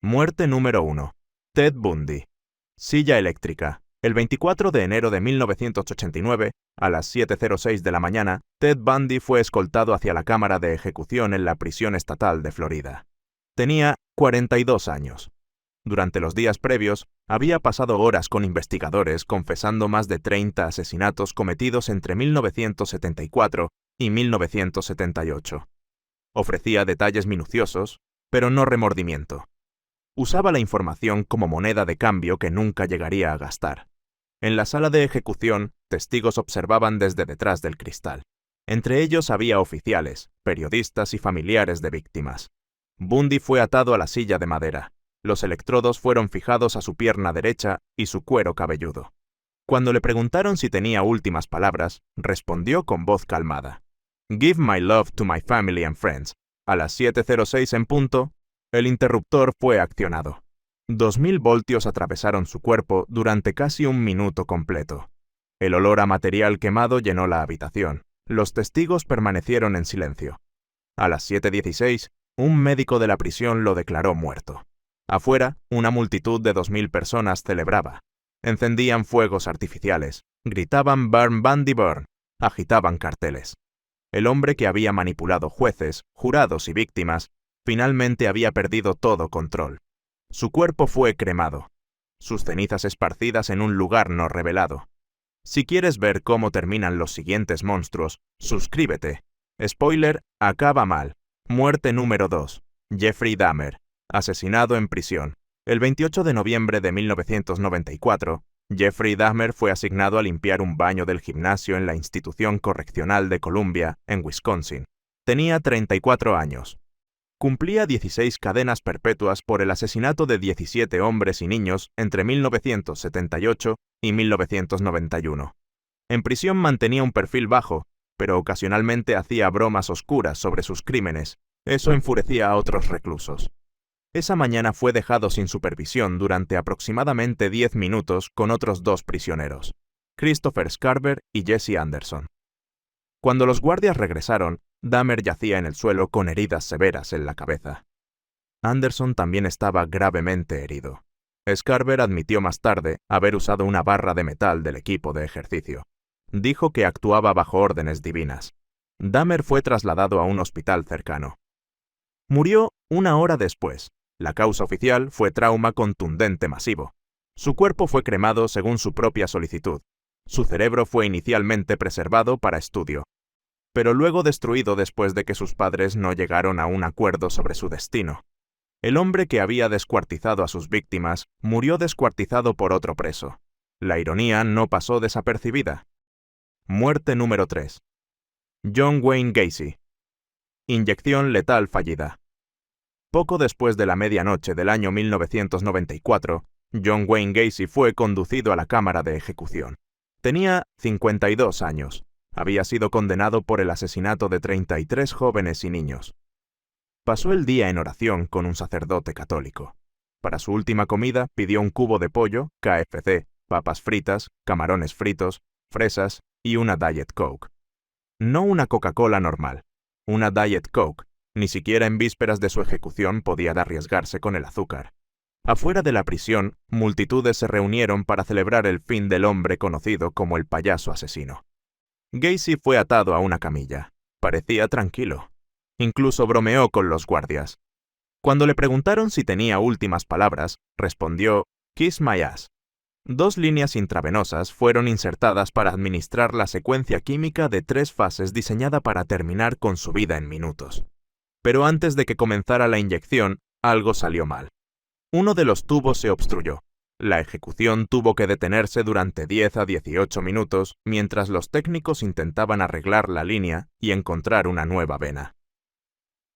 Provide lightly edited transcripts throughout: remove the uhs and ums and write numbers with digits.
Muerte número 1. Ted Bundy. Silla eléctrica. El 24 de enero de 1989, a las 7:06 de la mañana, Ted Bundy fue escoltado hacia la cámara de ejecución en la prisión estatal de Florida. Tenía 42 años. Durante los días previos, había pasado horas con investigadores confesando más de 30 asesinatos cometidos entre 1974 y 1978. Ofrecía detalles minuciosos, pero no remordimiento. Usaba la información como moneda de cambio que nunca llegaría a gastar. En la sala de ejecución, testigos observaban desde detrás del cristal. Entre ellos había oficiales, periodistas y familiares de víctimas. Bundy fue atado a la silla de madera. Los electrodos fueron fijados a su pierna derecha y su cuero cabelludo. Cuando le preguntaron si tenía últimas palabras, respondió con voz calmada. «Give my love to my family and friends». A las 7:06 en punto, el interruptor fue accionado. 2000 voltios atravesaron su cuerpo durante casi un minuto completo. El olor a material quemado llenó la habitación. Los testigos permanecieron en silencio. A las 7:16, un médico de la prisión lo declaró muerto. Afuera, una multitud de 2000 personas celebraba. Encendían fuegos artificiales, gritaban «Burn, Bundy, burn», agitaban carteles. El hombre que había manipulado jueces, jurados y víctimas, finalmente había perdido todo control. Su cuerpo fue cremado, sus cenizas esparcidas en un lugar no revelado. Si quieres ver cómo terminan los siguientes monstruos, suscríbete. Spoiler, acaba mal. Muerte número 2. Jeffrey Dahmer. Asesinado en prisión. El 28 de noviembre de 1994, Jeffrey Dahmer fue asignado a limpiar un baño del gimnasio en la institución correccional de Columbia, en Wisconsin. Tenía 34 años. Cumplía 16 cadenas perpetuas por el asesinato de 17 hombres y niños entre 1978 y 1991. En prisión mantenía un perfil bajo, pero ocasionalmente hacía bromas oscuras sobre sus crímenes. Eso enfurecía a otros reclusos. Esa mañana fue dejado sin supervisión durante aproximadamente 10 minutos con otros 2 prisioneros, Christopher Scarver y Jesse Anderson. Cuando los guardias regresaron, Dahmer yacía en el suelo con heridas severas en la cabeza. Anderson también estaba gravemente herido. Scarver admitió más tarde haber usado una barra de metal del equipo de ejercicio. Dijo que actuaba bajo órdenes divinas. Dahmer fue trasladado a un hospital cercano. Murió 1 hora después. La causa oficial fue trauma contundente masivo. Su cuerpo fue cremado según su propia solicitud. Su cerebro fue inicialmente preservado para estudio, pero luego destruido después de que sus padres no llegaron a un acuerdo sobre su destino. El hombre que había descuartizado a sus víctimas murió descuartizado por otro preso. La ironía no pasó desapercibida. Muerte número 3. John Wayne Gacy. Inyección letal fallida. Poco después de la medianoche del año 1994, John Wayne Gacy fue conducido a la cámara de ejecución. Tenía 52 años. Había sido condenado por el asesinato de 33 jóvenes y niños. Pasó el día en oración con un sacerdote católico. Para su última comida pidió un cubo de pollo, KFC, papas fritas, camarones fritos, fresas y una Diet Coke. No una Coca-Cola normal, una Diet Coke. Ni siquiera en vísperas de su ejecución podía arriesgarse con el azúcar. Afuera de la prisión, multitudes se reunieron para celebrar el fin del hombre conocido como el payaso asesino. Gacy fue atado a una camilla. Parecía tranquilo. Incluso bromeó con los guardias. Cuando le preguntaron si tenía últimas palabras, respondió, «Kiss my ass». 2 líneas intravenosas fueron insertadas para administrar la secuencia química de 3 fases diseñada para terminar con su vida en minutos. Pero antes de que comenzara la inyección, algo salió mal. Uno de los tubos se obstruyó. La ejecución tuvo que detenerse durante 10 a 18 minutos mientras los técnicos intentaban arreglar la línea y encontrar una nueva vena.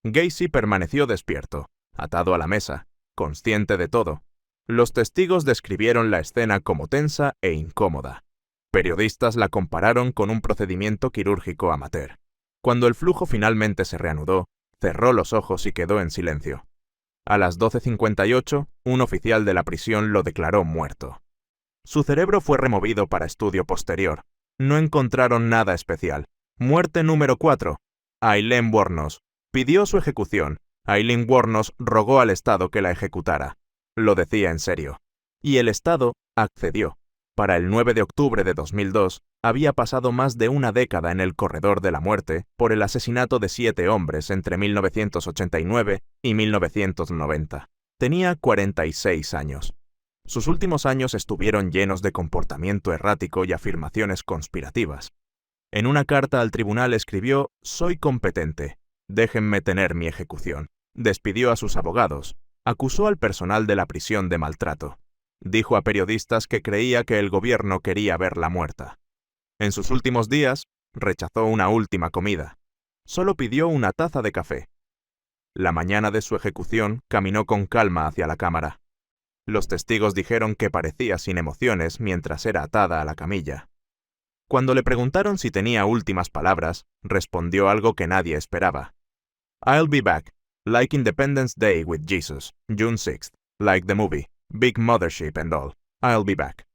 Gacy permaneció despierto, atado a la mesa, consciente de todo. Los testigos describieron la escena como tensa e incómoda. Periodistas la compararon con un procedimiento quirúrgico amateur. Cuando el flujo finalmente se reanudó, cerró los ojos y quedó en silencio. A las 12:58, un oficial de la prisión lo declaró muerto. Su cerebro fue removido para estudio posterior. No encontraron nada especial. Muerte número 4. Aileen Wuornos. Pidió su ejecución, Aileen Wuornos rogó al Estado que la ejecutara. Lo decía en serio. Y el Estado accedió. Para el 9 de octubre de 2002, había pasado más de una década en el corredor de la muerte por el asesinato de 7 hombres entre 1989 y 1990. Tenía 46 años. Sus últimos años estuvieron llenos de comportamiento errático y afirmaciones conspirativas. En una carta al tribunal escribió: «Soy competente. Déjenme tener mi ejecución». Despidió a sus abogados. Acusó al personal de la prisión de maltrato. Dijo a periodistas que creía que el gobierno quería verla muerta. En sus últimos días, rechazó una última comida. Solo pidió una taza de café. La mañana de su ejecución, caminó con calma hacia la cámara. Los testigos dijeron que parecía sin emociones mientras era atada a la camilla. Cuando le preguntaron si tenía últimas palabras, respondió algo que nadie esperaba. «I'll be back, like Independence Day with Jesus, June 6th, like the movie, Big Mothership and all. I'll be back».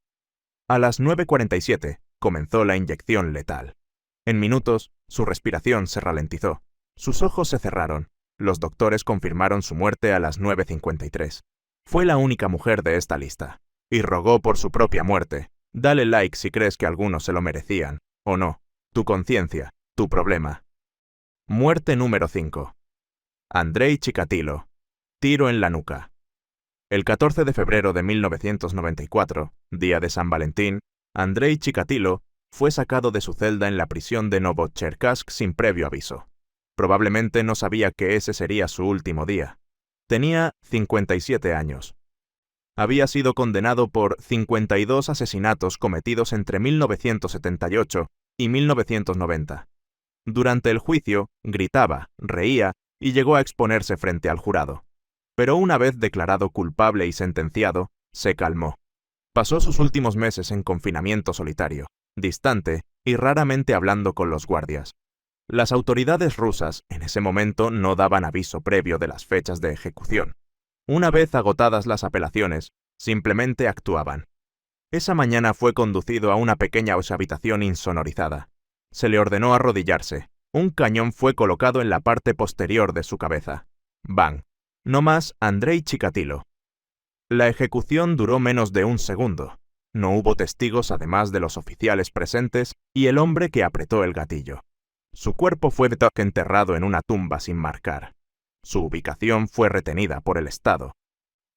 A las 9:47 comenzó la inyección letal. En minutos, su respiración se ralentizó. Sus ojos se cerraron. Los doctores confirmaron su muerte a las 9:53. Fue la única mujer de esta lista. Y rogó por su propia muerte. Dale like si crees que algunos se lo merecían. O no. Tu conciencia. Tu problema. Muerte número 5. Andrei Chikatilo. Tiro en la nuca. El 14 de febrero de 1994, día de San Valentín, Andrei Chikatilo fue sacado de su celda en la prisión de Novocherkassk sin previo aviso. Probablemente no sabía que ese sería su último día. Tenía 57 años. Había sido condenado por 52 asesinatos cometidos entre 1978 y 1990. Durante el juicio, gritaba, reía y llegó a exponerse frente al jurado. Pero una vez declarado culpable y sentenciado, se calmó. Pasó sus últimos meses en confinamiento solitario, distante y raramente hablando con los guardias. Las autoridades rusas en ese momento no daban aviso previo de las fechas de ejecución. Una vez agotadas las apelaciones, simplemente actuaban. Esa mañana fue conducido a una pequeña habitación insonorizada. Se le ordenó arrodillarse. Un cañón fue colocado en la parte posterior de su cabeza. ¡Bang! No más Andrei Chikatilo. La ejecución duró menos de un segundo. No hubo testigos además de los oficiales presentes y el hombre que apretó el gatillo. Su cuerpo fue enterrado en una tumba sin marcar. Su ubicación fue retenida por el Estado.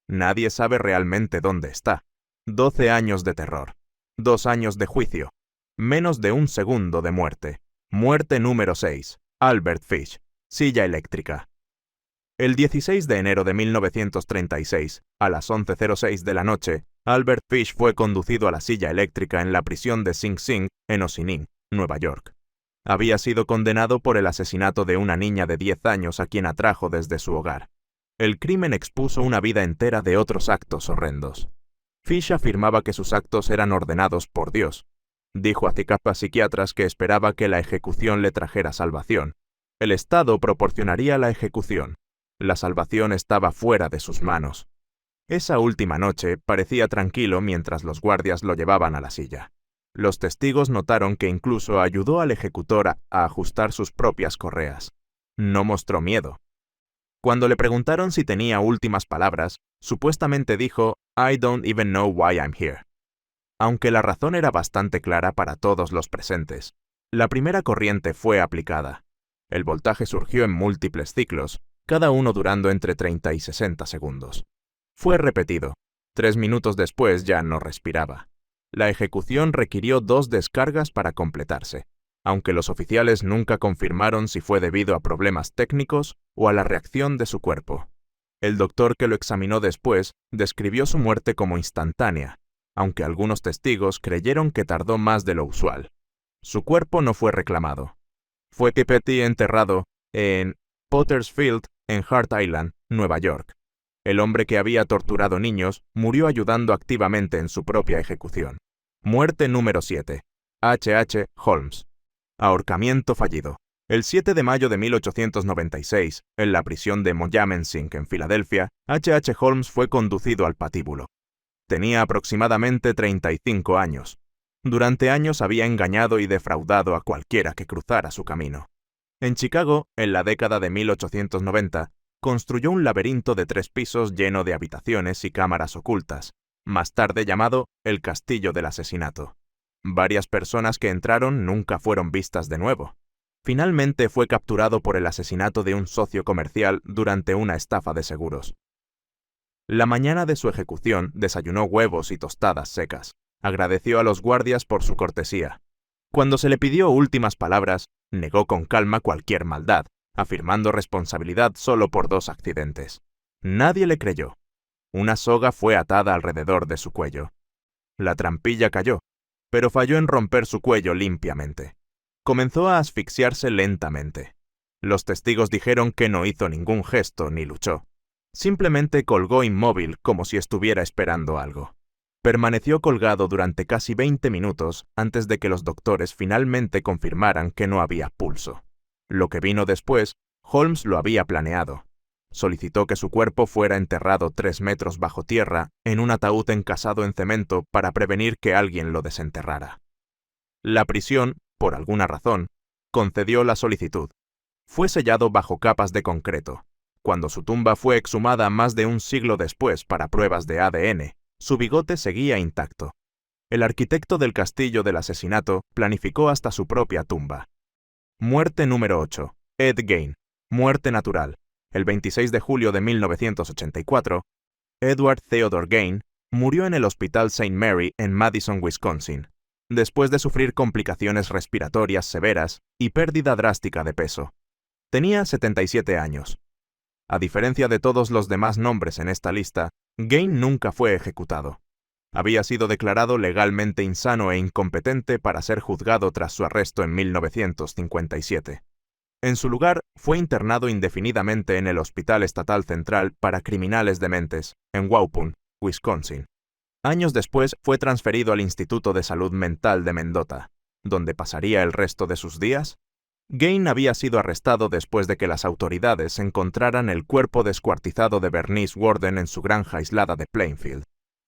Nadie sabe realmente dónde está. 12 años de terror. 2 años de juicio. Menos de un segundo de muerte. Muerte número 6. Albert Fish. Silla eléctrica. El 16 de enero de 1936, a las 11:06 de la noche, Albert Fish fue conducido a la silla eléctrica en la prisión de Sing Sing, en Ossining, Nueva York. Había sido condenado por el asesinato de una niña de 10 años a quien atrajo desde su hogar. El crimen expuso una vida entera de otros actos horrendos. Fish afirmaba que sus actos eran ordenados por Dios. Dijo a psiquiatras que esperaba que la ejecución le trajera salvación. El Estado proporcionaría la ejecución. La salvación estaba fuera de sus manos. Esa última noche parecía tranquilo mientras los guardias lo llevaban a la silla. Los testigos notaron que incluso ayudó al ejecutor a ajustar sus propias correas. No mostró miedo. Cuando le preguntaron si tenía últimas palabras, supuestamente dijo, «I don't even know why I'm here». Aunque la razón era bastante clara para todos los presentes. La primera corriente fue aplicada. El voltaje surgió en múltiples ciclos, cada uno durando entre 30 y 60 segundos. Fue repetido. 3 minutos después ya no respiraba. La ejecución requirió 2 descargas para completarse, aunque los oficiales nunca confirmaron si fue debido a problemas técnicos o a la reacción de su cuerpo. El doctor que lo examinó después describió su muerte como instantánea, aunque algunos testigos creyeron que tardó más de lo usual. Su cuerpo no fue reclamado. Fue enterrado en Potter's Field, en Hart Island, Nueva York. El hombre que había torturado niños murió ayudando activamente en su propia ejecución. Muerte número 7. H.H. Holmes. Ahorcamiento fallido. El 7 de mayo de 1896, en la prisión de Moyamensing, en Filadelfia, H.H. Holmes fue conducido al patíbulo. Tenía aproximadamente 35 años. Durante años había engañado y defraudado a cualquiera que cruzara su camino. En Chicago, en la década de 1890, construyó un laberinto de 3 pisos lleno de habitaciones y cámaras ocultas, más tarde llamado el Castillo del Asesinato. Varias personas que entraron nunca fueron vistas de nuevo. Finalmente fue capturado por el asesinato de un socio comercial durante una estafa de seguros. La mañana de su ejecución desayunó huevos y tostadas secas. Agradeció a los guardias por su cortesía. Cuando se le pidió últimas palabras, negó con calma cualquier maldad, afirmando responsabilidad solo por 2 accidentes. Nadie le creyó. Una soga fue atada alrededor de su cuello. La trampilla cayó, pero falló en romper su cuello limpiamente. Comenzó a asfixiarse lentamente. Los testigos dijeron que no hizo ningún gesto ni luchó. Simplemente colgó inmóvil como si estuviera esperando algo. Permaneció colgado durante casi 20 minutos antes de que los doctores finalmente confirmaran que no había pulso. Lo que vino después, Holmes lo había planeado. Solicitó que su cuerpo fuera enterrado 3 metros bajo tierra en un ataúd encasado en cemento para prevenir que alguien lo desenterrara. La prisión, por alguna razón, concedió la solicitud. Fue sellado bajo capas de concreto. Cuando su tumba fue exhumada más de un siglo después para pruebas de ADN, su bigote seguía intacto. El arquitecto del Castillo del Asesinato planificó hasta su propia tumba. Muerte número 8. Ed Gein. Muerte natural. El 26 de julio de 1984, Edward Theodore Gein murió en el Hospital St. Mary en Madison, Wisconsin, después de sufrir complicaciones respiratorias severas y pérdida drástica de peso. Tenía 77 años. A diferencia de todos los demás nombres en esta lista, Gein nunca fue ejecutado. Había sido declarado legalmente insano e incompetente para ser juzgado tras su arresto en 1957. En su lugar, fue internado indefinidamente en el Hospital Estatal Central para Criminales Dementes, en Waupun, Wisconsin. Años después fue transferido al Instituto de Salud Mental de Mendota, donde pasaría el resto de sus días. Gein había sido arrestado después de que las autoridades encontraran el cuerpo descuartizado de Bernice Worden en su granja aislada de Plainfield.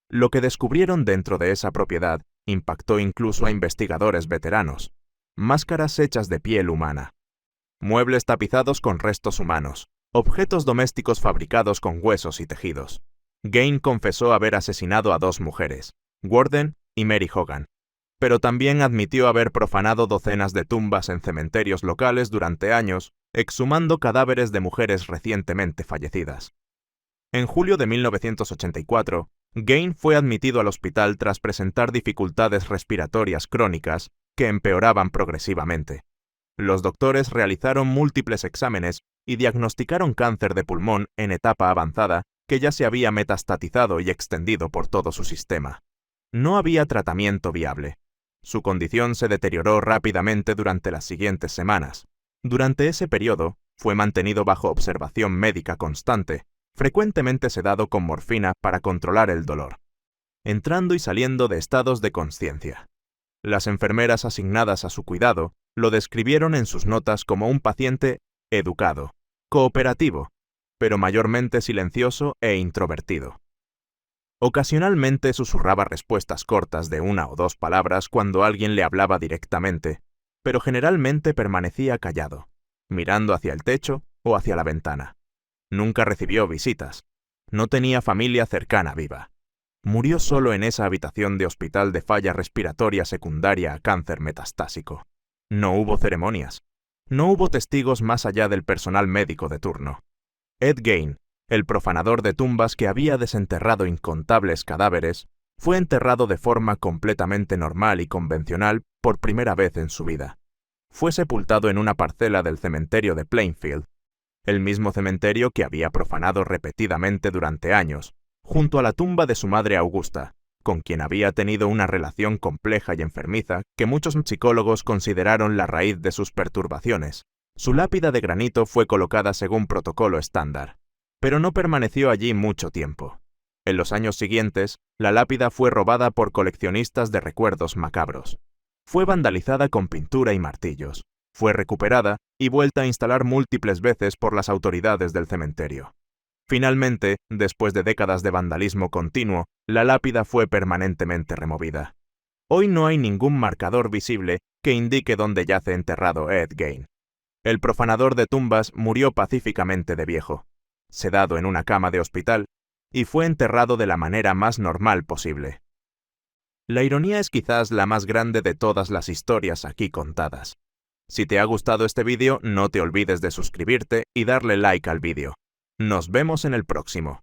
Lo que descubrieron dentro de esa propiedad impactó incluso a investigadores veteranos. Máscaras hechas de piel humana, muebles tapizados con restos humanos, objetos domésticos fabricados con huesos y tejidos. Gein confesó haber asesinado a 2 mujeres, Worden y Mary Hogan, pero también admitió haber profanado docenas de tumbas en cementerios locales durante años, exhumando cadáveres de mujeres recientemente fallecidas. En julio de 1984, Gein fue admitido al hospital tras presentar dificultades respiratorias crónicas que empeoraban progresivamente. Los doctores realizaron múltiples exámenes y diagnosticaron cáncer de pulmón en etapa avanzada que ya se había metastatizado y extendido por todo su sistema. No había tratamiento viable. Su condición se deterioró rápidamente durante las siguientes semanas. Durante ese periodo, fue mantenido bajo observación médica constante, frecuentemente sedado con morfina para controlar el dolor, entrando y saliendo de estados de consciencia. Las enfermeras asignadas a su cuidado lo describieron en sus notas como un paciente educado, cooperativo, pero mayormente silencioso e introvertido. Ocasionalmente susurraba respuestas cortas de 1 o 2 palabras cuando alguien le hablaba directamente, pero generalmente permanecía callado, mirando hacia el techo o hacia la ventana. Nunca recibió visitas. No tenía familia cercana viva. Murió solo en esa habitación de hospital de falla respiratoria secundaria a cáncer metastásico. No hubo ceremonias. No hubo testigos más allá del personal médico de turno. Ed Gein, el profanador de tumbas que había desenterrado incontables cadáveres, fue enterrado de forma completamente normal y convencional por primera vez en su vida. Fue sepultado en una parcela del cementerio de Plainfield, el mismo cementerio que había profanado repetidamente durante años, junto a la tumba de su madre Augusta, con quien había tenido una relación compleja y enfermiza que muchos psicólogos consideraron la raíz de sus perturbaciones. Su lápida de granito fue colocada según protocolo estándar, pero no permaneció allí mucho tiempo. En los años siguientes, la lápida fue robada por coleccionistas de recuerdos macabros. Fue vandalizada con pintura y martillos. Fue recuperada y vuelta a instalar múltiples veces por las autoridades del cementerio. Finalmente, después de décadas de vandalismo continuo, la lápida fue permanentemente removida. Hoy no hay ningún marcador visible que indique dónde yace enterrado Ed Gein. El profanador de tumbas murió pacíficamente de viejo. sedado en una cama de hospital, y fue enterrado de la manera más normal posible. La ironía es quizás la más grande de todas las historias aquí contadas. Si te ha gustado este vídeo, no te olvides de suscribirte y darle like al vídeo. Nos vemos en el próximo.